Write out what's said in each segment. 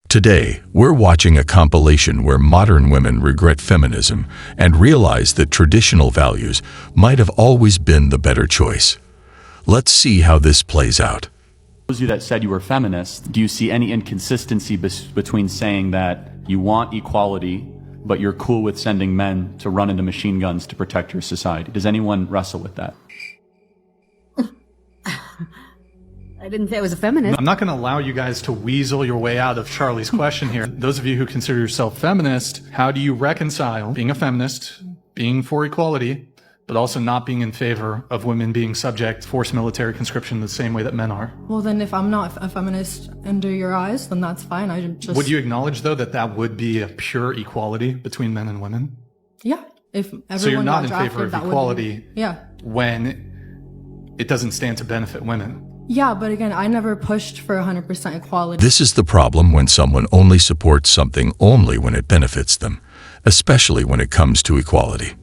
Today, we're watching a compilation where modern women regret feminism and realize that traditional values might have always been the better choice. Let's see how this plays out. Those of you that said you were feminist, do you see any inconsistency between saying that you want equality, but you're cool with sending men to run into machine guns to protect your society? Does anyone wrestle with that? I didn't say I was a feminist. I'm not going to allow you guys to weasel your way out of Charlie's question here. Those of you who consider yourself feminist, how do you reconcile being a feminist, being for equality, but also not being in favor of women being subject to forced military conscription the same way that men are? Well, then if I'm not a feminist under your eyes, then that's fine. Would you acknowledge, though, that that would be a pure equality between men and women? Yeah. If everyone so you're not in drafted, favor of equality when it doesn't stand to benefit women? Yeah, but again, I never pushed for 100% equality. This is the problem when someone only supports something only when it benefits them, especially when it comes to equality.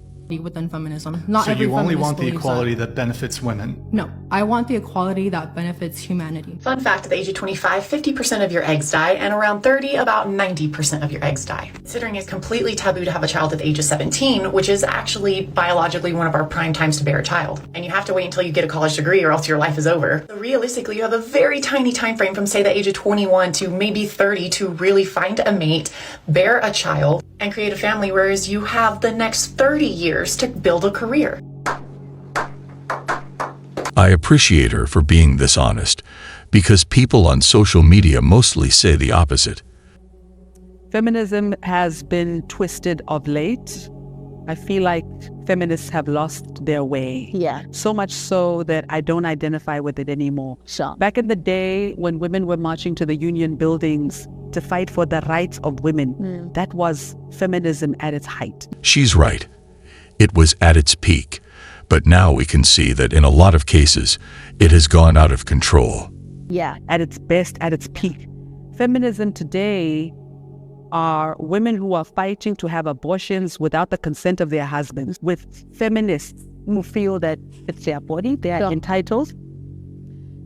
Within feminism. Not so every you only want the believes equality that benefits women? No, I want the equality that benefits humanity. Fun fact, at the age of 25, 50% of your eggs die, and around 30, about 90% of your eggs die. Considering it's completely taboo to have a child at the age of 17, which is actually biologically one of our prime times to bear a child. And you have to wait until you get a college degree or else your life is over. So realistically, you have a very tiny time frame from, say, the age of 21 to maybe 30 to really find a mate, bear a child, and create a family, whereas you have the next 30 years to build a career. I appreciate her for being this honest, because people on social media mostly say the opposite. Feminism has been twisted of late. I feel like feminists have lost their way. Yeah. So much so that I don't identify with it anymore. Sure. Back in the day when women were marching to the union buildings to fight for the rights of women, that was feminism at its height. She's right. It was at its peak, but now we can see that in a lot of cases, it has gone out of control. Yeah, at its best, at its peak. Feminism today are women who are fighting to have abortions without the consent of their husbands, with feminists who feel that it's their body, they are entitled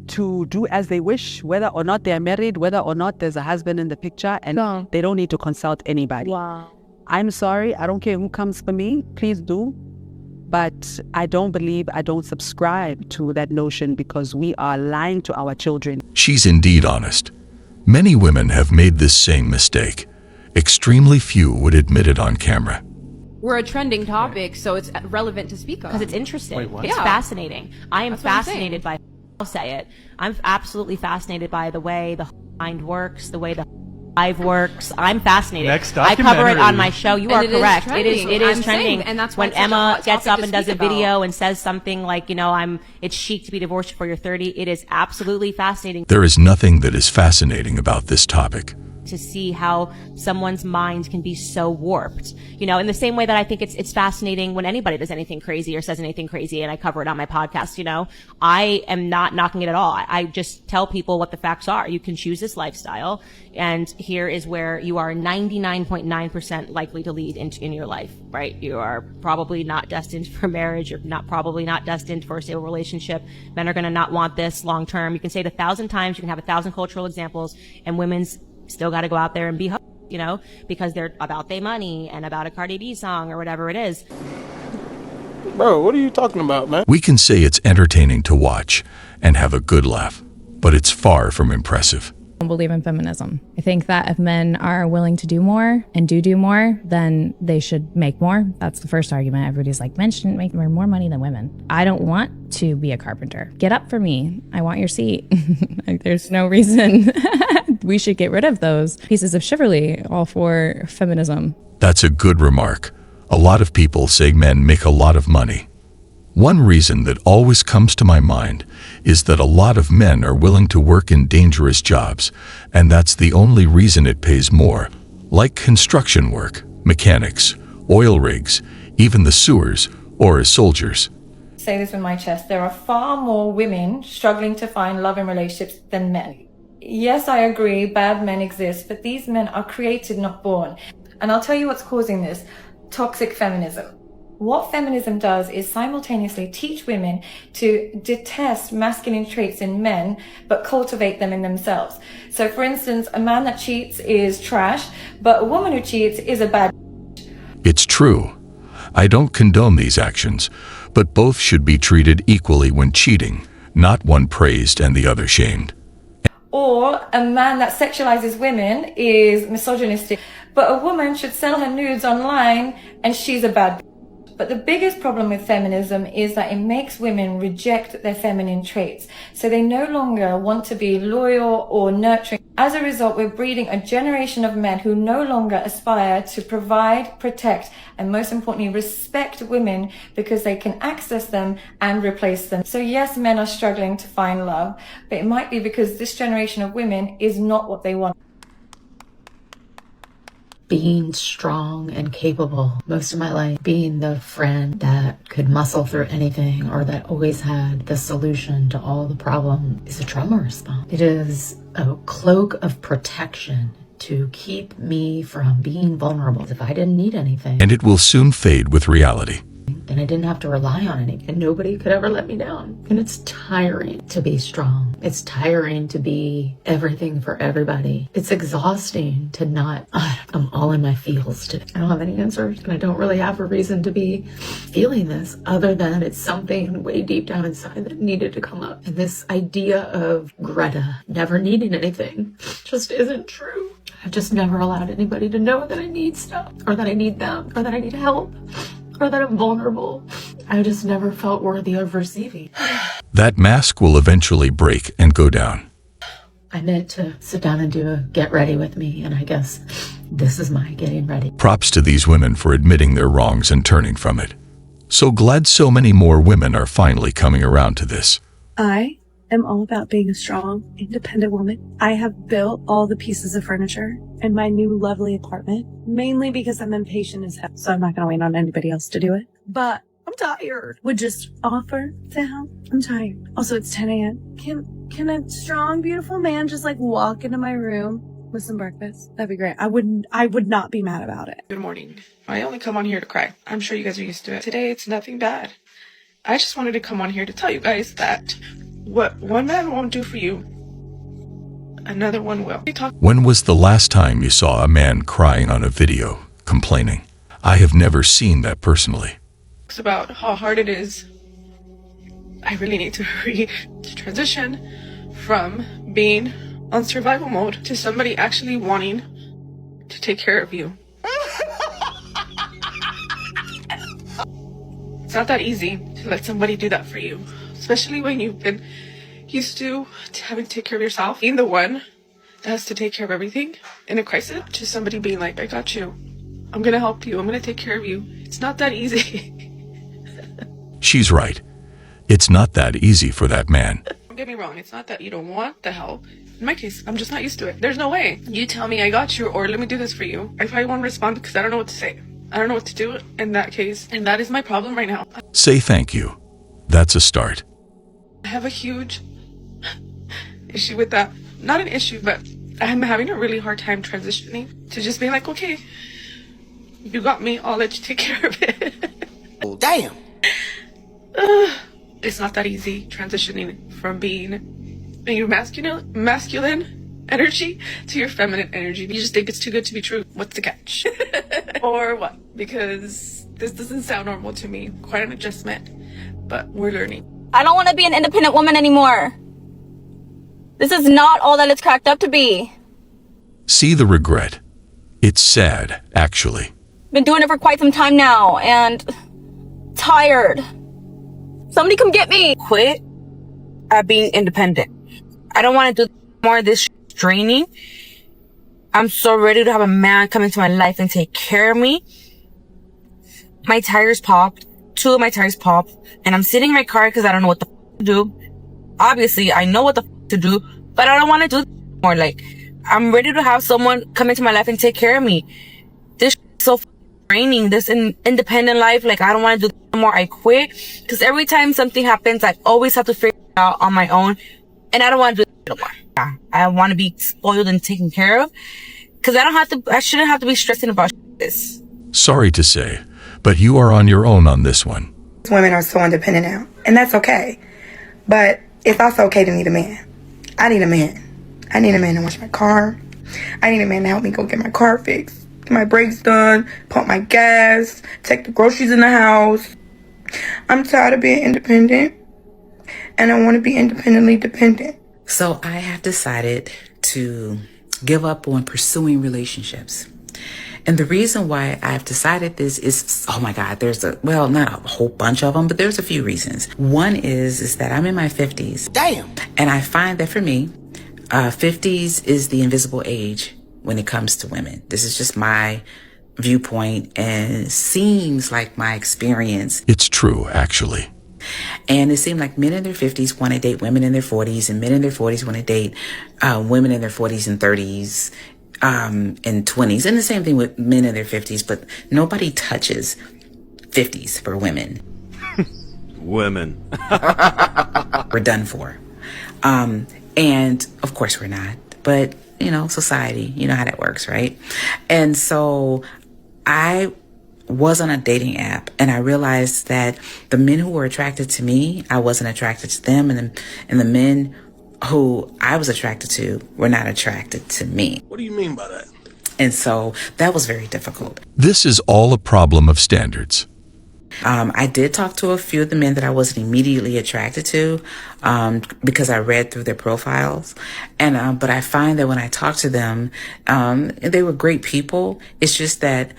to do as they wish, whether or not they're married, whether or not there's a husband in the picture, and they don't need to consult anybody. Wow. I'm sorry, I don't care who comes for me, please do. But I don't subscribe to that notion because we are lying to our children. She's indeed honest. Many women have made this same mistake. Extremely few would admit it on camera. We're a trending topic, so it's relevant to speak on. Because it's interesting. Wait, what? It's fascinating. I am That's what I'm fascinated by, I'll say it, I'm absolutely fascinated by the way the mind works, the way the live works. I'm fascinated. Next I cover it documentary. on my show. You are And it is correct. trending. It is I'm trending. saying, and that's why when it's such a Emma hot gets topic up to and does a speak about. video and says something like, it's chic to be divorced before you're 30. It is absolutely fascinating There is nothing that is fascinating about this topic. to see how someone's mind can be so warped, in the same way that I think it's fascinating when anybody does anything crazy or says anything crazy, and I cover it on my podcast. I am not knocking it at all. I just tell people what the facts are. You can choose this lifestyle, and here is where you are 99.9% likely to lead in your life, right? You are probably not destined for marriage. You're probably not destined for a stable relationship. Men are going to not want this long term. You can say it 1,000 times. You can have 1,000 cultural examples, and women's still got to go out there and be, because they're about their money and about a Cardi B song or whatever it is. Bro, what are you talking about, man? We can say it's entertaining to watch and have a good laugh, but it's far from impressive. I don't believe in feminism. I think that if men are willing to do more and do more, then they should make more. That's the first argument. Everybody's like, men shouldn't make more money than women. I don't want to be a carpenter. Get up for me. I want your seat. There's no reason we should get rid of those pieces of chivalry all for feminism. That's a good remark. A lot of people say men make a lot of money. One reason that always comes to my mind is that a lot of men are willing to work in dangerous jobs, and that's the only reason it pays more, like construction work, mechanics, oil rigs, even the sewers, or as soldiers. Say this with my chest, there are far more women struggling to find love in relationships than men. Yes, I agree, bad men exist, but these men are created, not born. And I'll tell you what's causing this: toxic feminism. What feminism does is simultaneously teach women to detest masculine traits in men, but cultivate them in themselves. So for instance, a man that cheats is trash, but a woman who cheats is a bad. It's true. I don't condone these actions, but both should be treated equally when cheating, not one praised and the other shamed. Or a man that sexualizes women is misogynistic, but a woman should sell her nudes online and she's a bad. But the biggest problem with feminism is that it makes women reject their feminine traits. So they no longer want to be loyal or nurturing. As a result, we're breeding a generation of men who no longer aspire to provide, protect, and most importantly, respect women because they can access them and replace them. So yes, men are struggling to find love, but it might be because this generation of women is not what they want. Being strong and capable most of my life, being the friend that could muscle through anything or that always had the solution to all the problem is a trauma response. It is a cloak of protection to keep me from being vulnerable. If I didn't need anything, And it will soon fade with reality. then I didn't have to rely on anything, and nobody could ever let me down. And it's tiring to be strong. It's tiring to be everything for everybody. It's exhausting to not, I'm all in my feels today. I don't have any answers, and I don't really have a reason to be feeling this other than it's something way deep down inside that needed to come up. And this idea of Greta never needing anything just isn't true. I've just never allowed anybody to know that I need stuff, or that I need them, or that I need help, or that I'm vulnerable. I just never felt worthy of receiving. That mask will eventually break and go down. I meant to sit down and do a get ready with me, and I guess this is my getting ready. Props to these women for admitting their wrongs and turning from it. So glad so many more women are finally coming around to this. I am all about being a strong, independent woman. I have built all the pieces of furniture in my new lovely apartment, mainly because I'm impatient as hell, so I'm not going to wait on anybody else to do it. But I'm tired. Would just offer to help. I'm tired. Also, it's 10 a.m. Can a strong, beautiful man just like walk into my room with some breakfast? That'd be great. I would not be mad about it. Good morning. I only come on here to cry. I'm sure you guys are used to it. Today, it's nothing bad. I just wanted to come on here to tell you guys that what one man won't do for you, another one will. When was the last time you saw a man crying on a video, complaining? I have never seen that personally. It's about how hard it is. I really need to hurry to transition from being on survival mode to somebody actually wanting to take care of you. It's not that easy to let somebody do that for you, especially when you've been used to having to take care of yourself. Being the one that has to take care of everything in a crisis, to somebody being like, I got you. I'm gonna help you. I'm gonna take care of you. It's not that easy. She's right. It's not that easy for that man. Don't get me wrong. It's not that you don't want the help. In my case, I'm just not used to it. There's no way. You tell me I got you or let me do this for you. I probably won't respond because I don't know what to say. I don't know what to do in that case. And that is my problem right now. Say thank you. That's a start. I have a huge issue with that. Not an issue, but I'm having a really hard time transitioning to just being like, okay, you got me. I'll let you take care of it. Oh, damn. It's not that easy transitioning from being your masculine energy to your feminine energy. You just think it's too good to be true. What's the catch? Or what? Because this doesn't sound normal to me. Quite an adjustment, but we're learning. I don't want to be an independent woman anymore. This is not all that it's cracked up to be. See the regret. It's sad, actually. Been doing it for quite some time now, and tired. Somebody come get me. Quit at being independent. I don't want to do more of this draining. I'm so ready to have a man come into my life and take care of me. My tires popped. 2 of my tires popped. And I'm sitting in my car because I don't know what the to do. Obviously, I know what the to do, but I don't want to do more. Like, I'm ready to have someone come into my life and take care of me. This is so draining. This independent life, like, I don't want to do this anymore. I quit because every time something happens, I always have to figure it out on my own. And I don't want to do this anymore. Yeah, I want to be spoiled and taken care of because I shouldn't have to be stressing about this. Sorry to say, But you are on your own on this one. Women are so independent now, and that's okay. But it's also okay to need a man. I need a man. I need a man to wash my car. I need a man to help me go get my car fixed, get my brakes done, pump my gas, take the groceries in the house. I'm tired of being independent, and I want to be independently dependent. So I have decided to give up on pursuing relationships. And the reason why I've decided this is, oh my God, not a whole bunch of them, but there's a few reasons. One is that I'm in my 50s. Damn. And I find that for me, 50s is the invisible age when it comes to women. This is just my viewpoint, and it seems like my experience. It's true, actually. And it seemed like men in their 50s want to date women in their 40s, and men in their 40s want to date women in their 40s and 30s. And 20s, and the same thing with men in their 50s, but nobody touches 50s for women. Women. We're done for. And of course we're not, but society, you know how that works, right? And so I was on a dating app, and I realized that the men who were attracted to me, I wasn't attracted to them, and the men who I was attracted to were not attracted to me. What do you mean by that? And so that was very difficult. This is all a problem of standards. I did talk to a few of the men that I wasn't immediately attracted to, because I read through their profiles. And but I find that when I talk to them, they were great people. It's just that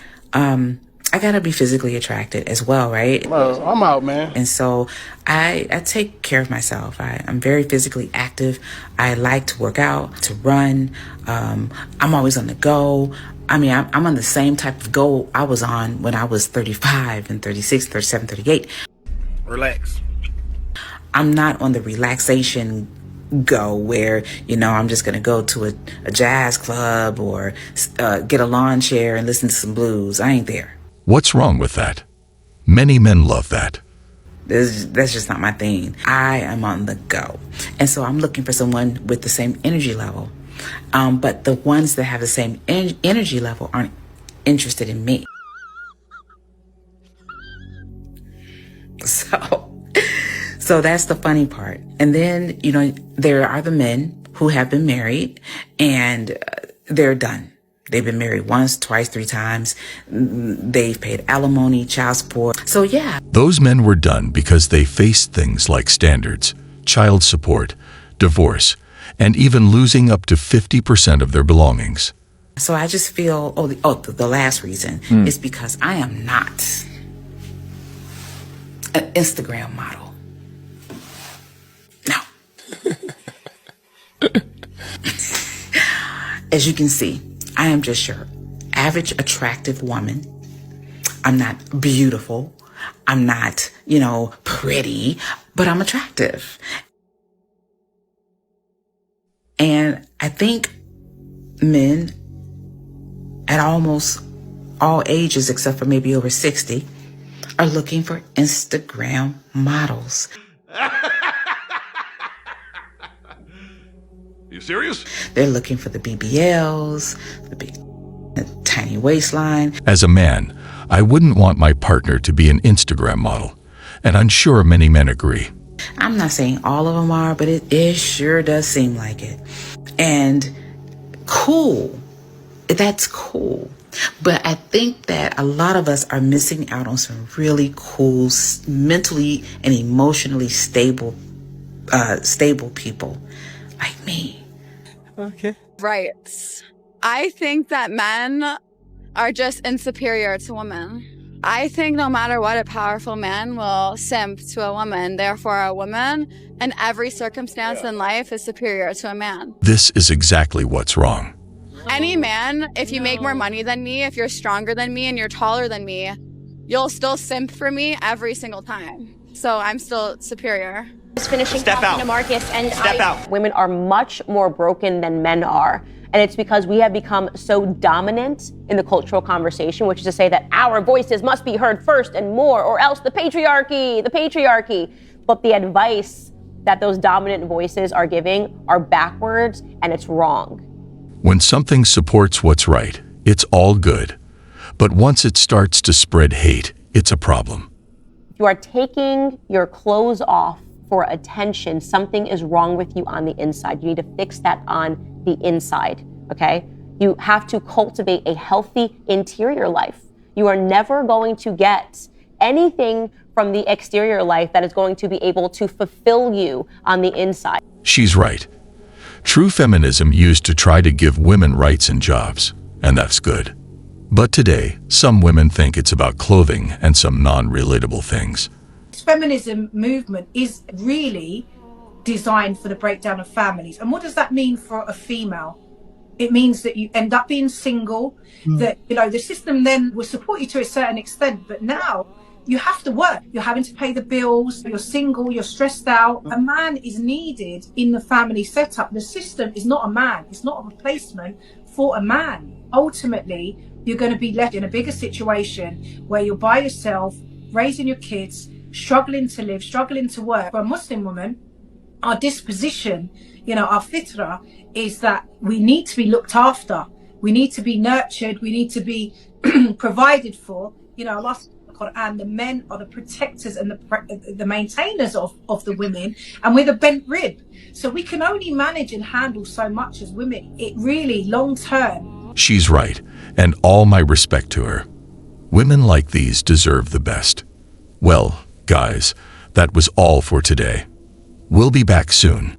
I gotta be physically attracted as well, right? Well, I'm out, man. And so I take care of myself. I'm very physically active. I like to work out, to run. I'm always on the go. I mean, I'm on the same type of go I was on when I was 35 and 36, 37, 38. Relax. I'm not on the relaxation go where, I'm just going to go to a jazz club or get a lawn chair and listen to some blues. I ain't there. What's wrong with that? Many men love that. That's just not my thing. I am on the go. And so I'm looking for someone with the same energy level. But the ones that have the same energy level aren't interested in me. So that's the funny part. And then, there are the men who have been married and they're done. They've been married once, twice, 3 times. They've paid alimony, child support. So yeah. Those men were done because they faced things like standards, child support, divorce, and even losing up to 50% of their belongings. So I just feel, the last reason is because I am not an Instagram model. No. As you can see, I am just your average attractive woman. I'm not beautiful. I'm not, pretty, but I'm attractive. And I think men at almost all ages, except for maybe over 60, are looking for Instagram models. You serious? They're looking for the BBLs, the tiny waistline. As a man, I wouldn't want my partner to be an Instagram model, and I'm sure many men agree. I'm not saying all of them are, but it sure does seem like it. And cool. That's cool. But I think that a lot of us are missing out on some really cool, mentally and emotionally stable people like me. Okay. Right. I think that men are just inferior to women. I think no matter what, a powerful man will simp to a woman. Therefore, a woman in every circumstance in life is superior to a man. This is exactly what's wrong. Any man, if you make more money than me, if you're stronger than me and you're taller than me, you'll still simp for me every single time. So I'm still superior. Just finishing Step talking out. to Marcus, and Step out. Women are much more broken than men are. And it's because we have become so dominant in the cultural conversation, which is to say that our voices must be heard first and more, or else the patriarchy. But the advice that those dominant voices are giving are backwards, and it's wrong. When something supports what's right, it's all good. But once it starts to spread hate, it's a problem. If you are taking your clothes off for attention, something is wrong with you on the inside. You need to fix that on the inside, okay? You have to cultivate a healthy interior life. You are never going to get anything from the exterior life that is going to be able to fulfill you on the inside. She's right. True feminism used to try to give women rights and jobs, and that's good. But today, some women think it's about clothing and some non-relatable things. Feminism movement is really designed for the breakdown of families. And what does that mean for a female? It means that you end up being single, that, you know, the system then will support you to a certain extent, but now you have to work. You're having to pay the bills, you're single, you're stressed out. A man is needed in the family setup. The system is not a man. It's not a replacement for a man. Ultimately, you're going to be left in a bigger situation where you're by yourself, raising your kids, struggling to live, struggling to work. For a Muslim woman, our disposition, you know, our fitra is that we need to be looked after. We need to be nurtured. We need to be provided for. You know, Allah Quran, the men are the protectors and the maintainers of the women, and we're the bent rib. So we can only manage and handle so much as women. It really, long term. She's right, and all my respect to her. Women like these deserve the best. Well, guys, that was all for today. We'll be back soon.